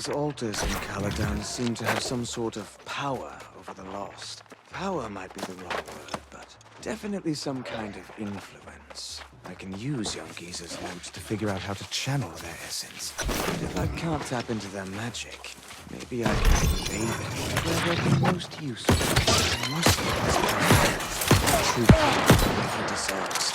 These altars in Caladan seem to have some sort of power over the lost. Power might be the wrong word, but definitely some kind of influence. I can use young Giza's lamps to figure out how to channel their essence. But if I can't tap into their magic, maybe I can convey them where they'll be most useful. I must get this person. True power he deserves.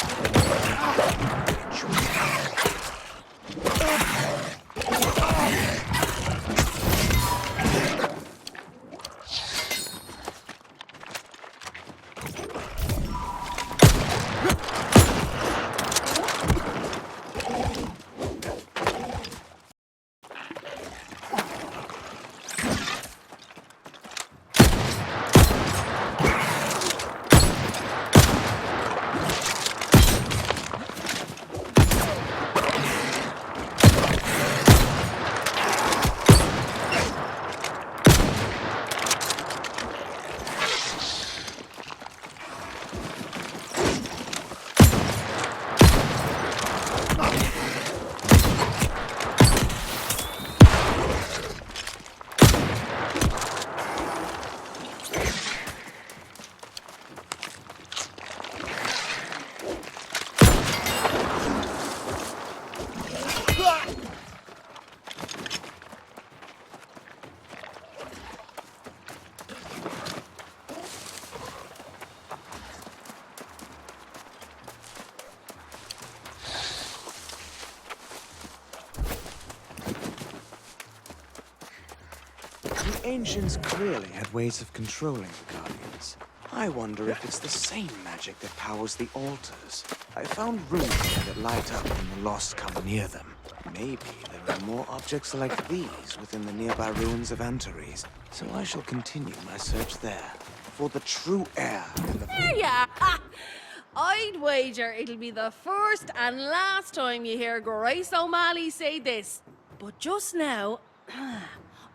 The Ancients clearly had ways of controlling the Guardians. I wonder if it's the same magic that powers the altars. I found runes here that light up when the lost come near them. Maybe there are more objects like these within the nearby ruins of Antares, so I shall continue my search there for the true heir and the... There ya! Ha! I'd wager it'll be the first and last time you hear Grace O'Malley say this. But just now,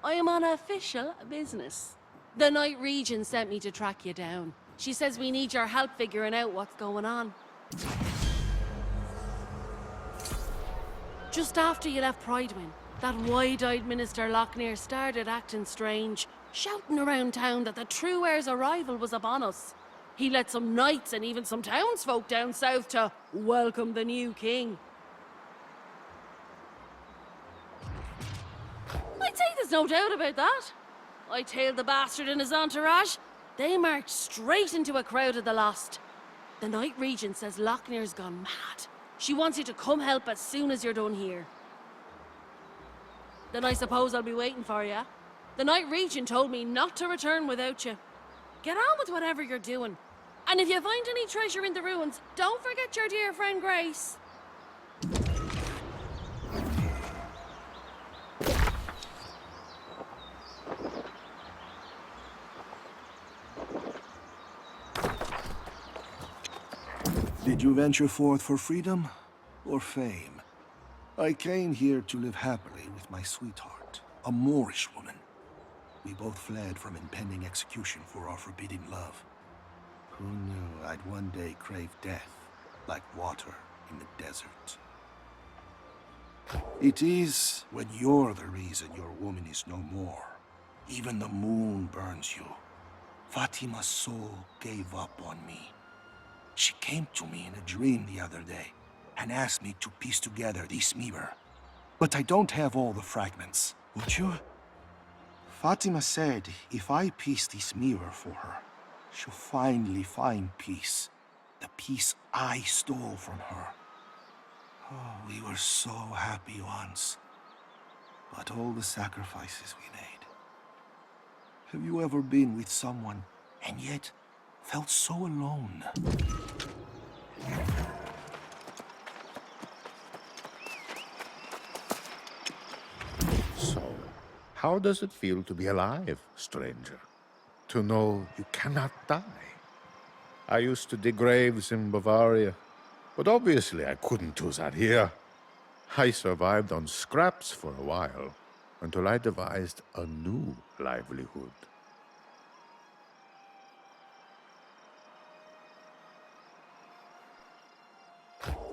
I am on official business. The Night Regent sent me to track you down. She says we need your help figuring out what's going on. Just after you left Pridewind, that wide-eyed Minister Lochnir started acting strange, shouting around town that the true heir's arrival was upon us. He let some knights and even some townsfolk down south to welcome the new king. I'd say there's no doubt about that. I tailed the bastard and his entourage. They marched straight into a crowd of the lost. The Night Regent says Lochnir's gone mad. She wants you to come help as soon as you're done here. Then I suppose I'll be waiting for you. The Night Regent told me not to return without you. Get on with whatever you're doing. And if you find any treasure in the ruins, don't forget your dear friend Grace. Did you venture forth for freedom or fame? I came here to live happily with my sweetheart, a Moorish woman. We both fled from impending execution for our forbidden love. Who knew I'd one day crave death, like water in the desert? It is when you're the reason your woman is no more. Even the moon burns you. Fatima's soul gave up on me. She came to me in a dream the other day and asked me to piece together this mirror. But I don't have all the fragments. Would you? Fatima said if I piece this mirror for her, she'll finally find peace. The peace I stole from her. Oh, we were so happy once. But all the sacrifices we made. Have you ever been with someone and yet felt so alone? So, how does it feel to be alive, stranger? To know you cannot die? I used to dig graves in Bavaria, but obviously I couldn't do that here. I survived on scraps for a while, until I devised a new livelihood.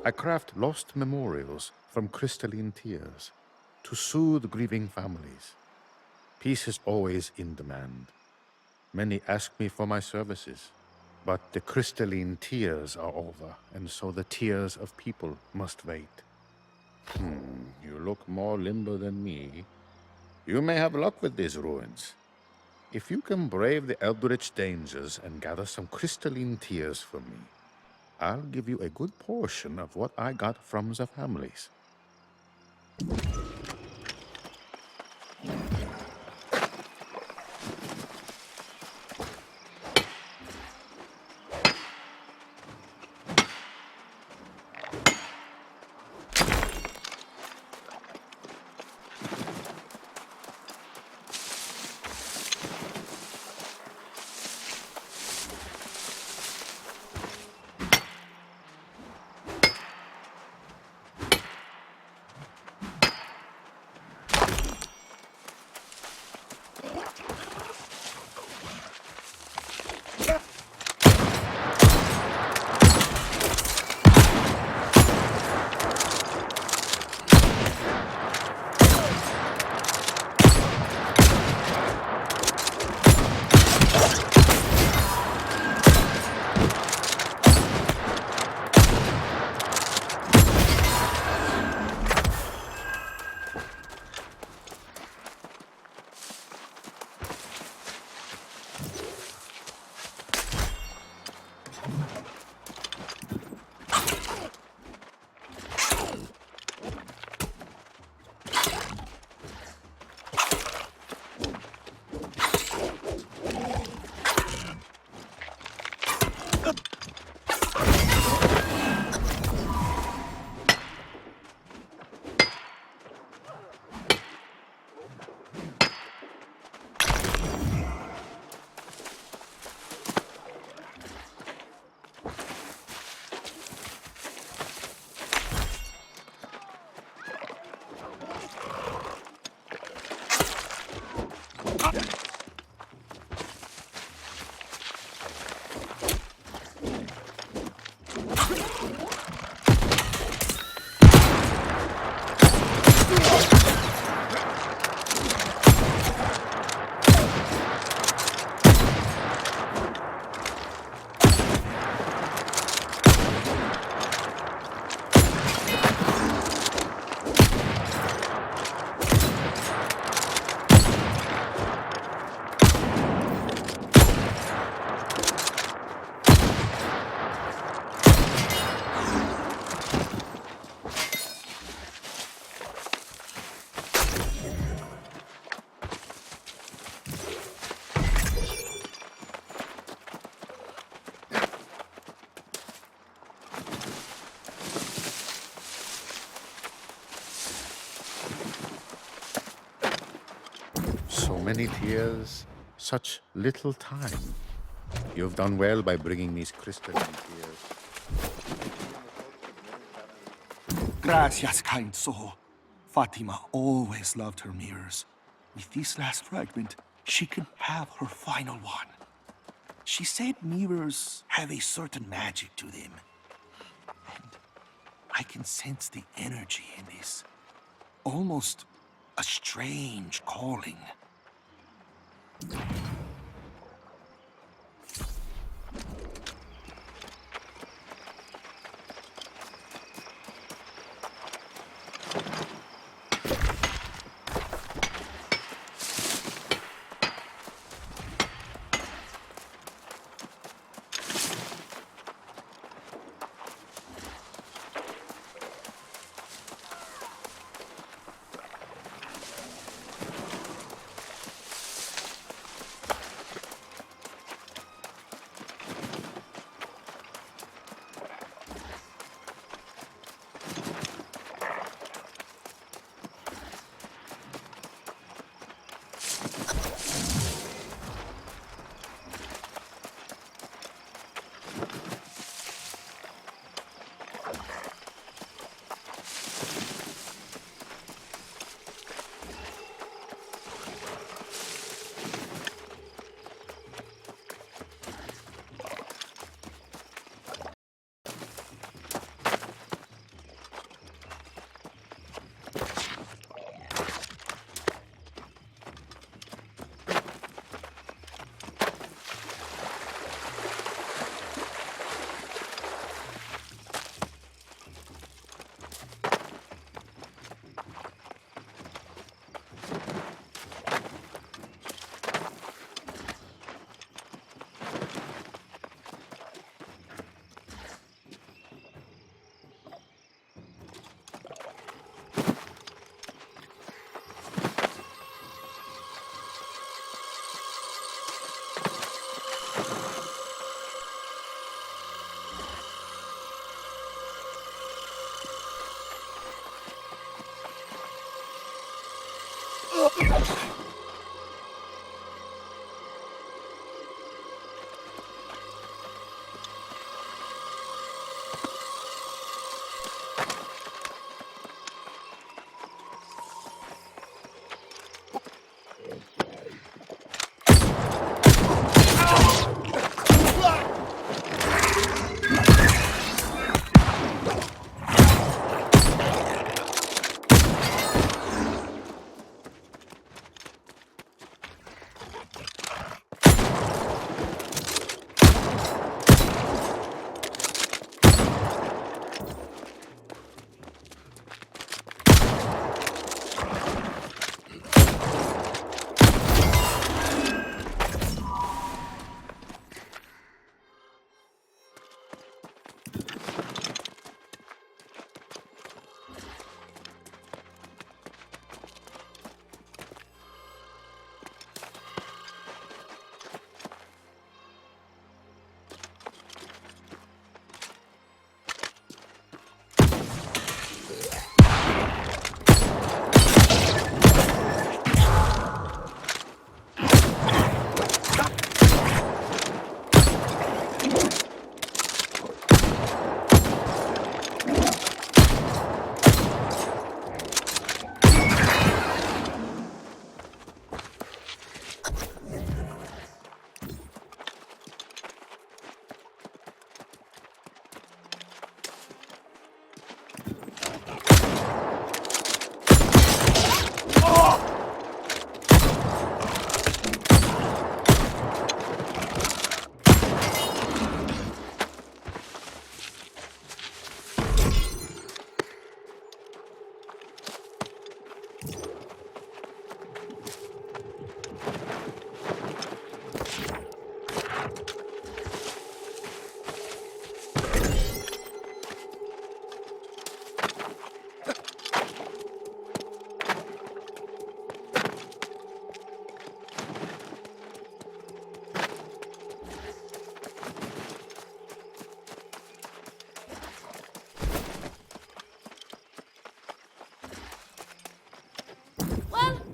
I craft lost memorials from crystalline tears to soothe grieving families. Peace is always in demand. Many ask me for my services, but the crystalline tears are over, and so the tears of people must wait. You look more limber than me. You may have luck with these ruins. If you can brave the eldritch dangers and gather some crystalline tears for me, I'll give you a good portion of what I got from the families. So many tears, such little time. You've done well by bringing these crystalline tears. Gracias, kind soul. Fatima always loved her mirrors. With this last fragment, she can have her final one. She said mirrors have a certain magic to them. And I can sense the energy in this. Almost a strange calling.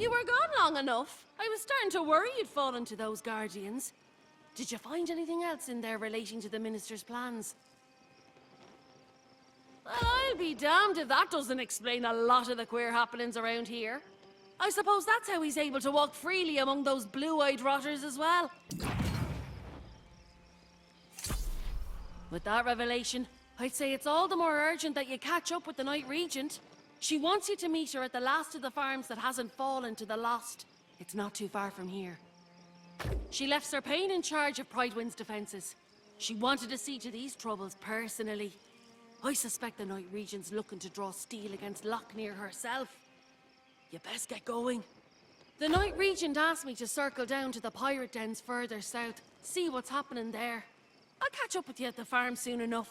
You were gone long enough. I was starting to worry you'd fallen to those guardians. Did you find anything else in there relating to the minister's plans? Well, I'll be damned if that doesn't explain a lot of the queer happenings around here. I suppose that's how he's able to walk freely among those blue-eyed rotters as well. With that revelation, I'd say it's all the more urgent that you catch up with the Night Regent. She wants you to meet her at the last of the farms that hasn't fallen to the lost. It's not too far from here. She left Sir Payne in charge of Pridewind's defenses. She wanted to see to these troubles personally. I suspect the Night Regent's looking to draw steel against Lochnir herself. You best get going. The Night Regent asked me to circle down to the pirate dens further south, see what's happening there. I'll catch up with you at the farm soon enough.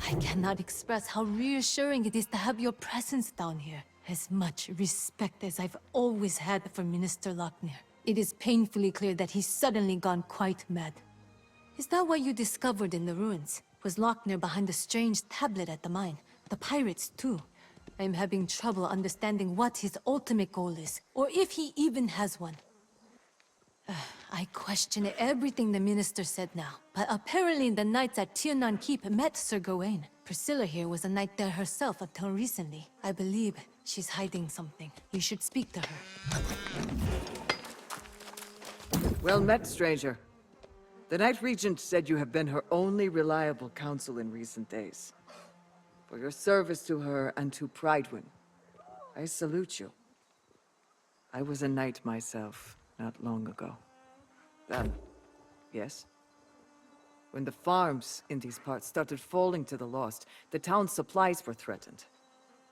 I cannot express how reassuring it is to have your presence down here. As much respect as I've always had for Minister Lochnir. It is painfully clear that he's suddenly gone quite mad. Is that what you discovered in the ruins? Was Lochnir behind the strange tablet at the mine? The pirates, too. I'm having trouble understanding what his ultimate goal is, or if he even has one. I question everything the minister said now, but apparently the knights at Tiernan Keep met Sir Gawain. Priscilla here was a knight there herself until recently. I believe she's hiding something. You should speak to her. Well met, stranger. The Night Regent said you have been her only reliable counsel in recent days. For your service to her and to Pridewind, I salute you. I was a knight myself, not long ago. Then, yes? When the farms in these parts started falling to the lost, the town's supplies were threatened.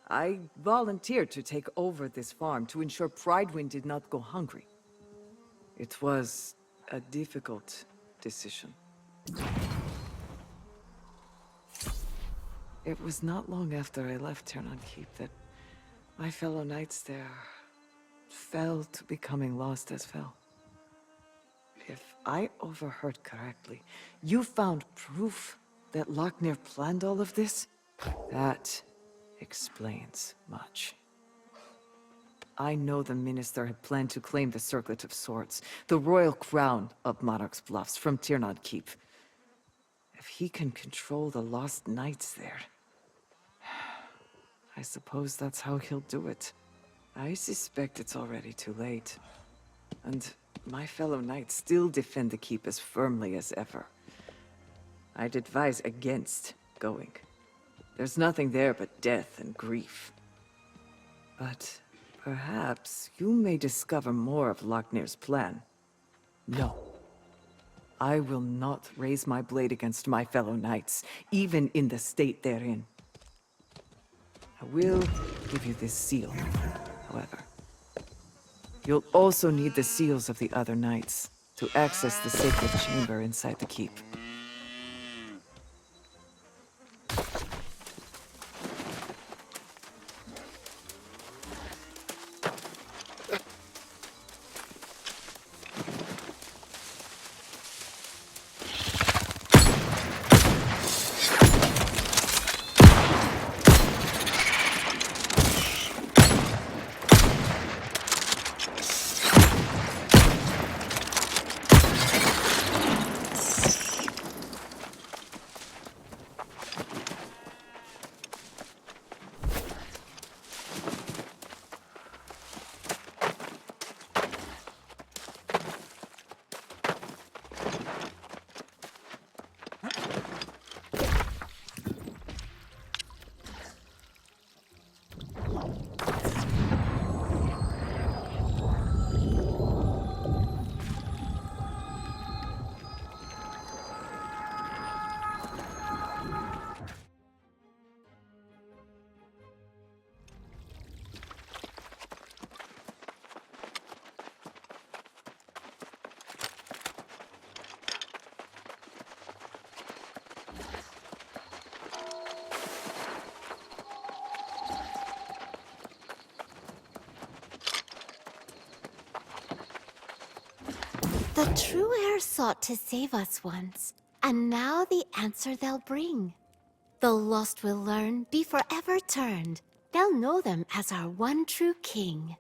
I volunteered to take over this farm to ensure Pridewind did not go hungry. It was a difficult decision. It was not long after I left Tiernan Keep that my fellow knights there fell to becoming lost as fell. If I overheard correctly, you found proof that Lochnir planned all of this? That explains much. I know the minister had planned to claim the Circlet of Swords, the royal crown of Monarch's Bluffs, from Tiernan Keep. If he can control the lost knights there, I suppose that's how he'll do it. I suspect it's already too late. And my fellow knights still defend the keep as firmly as ever. I'd advise against going. There's nothing there but death and grief. But perhaps you may discover more of Lochnir's plan. No. I will not raise my blade against my fellow knights, even in the state they're in. I will give you this seal, however. You'll also need the seals of the other knights to access the sacred chamber inside the keep. The true heir sought to save us once, and now the answer they'll bring. The lost will learn, be forever turned. They'll know them as our one true king.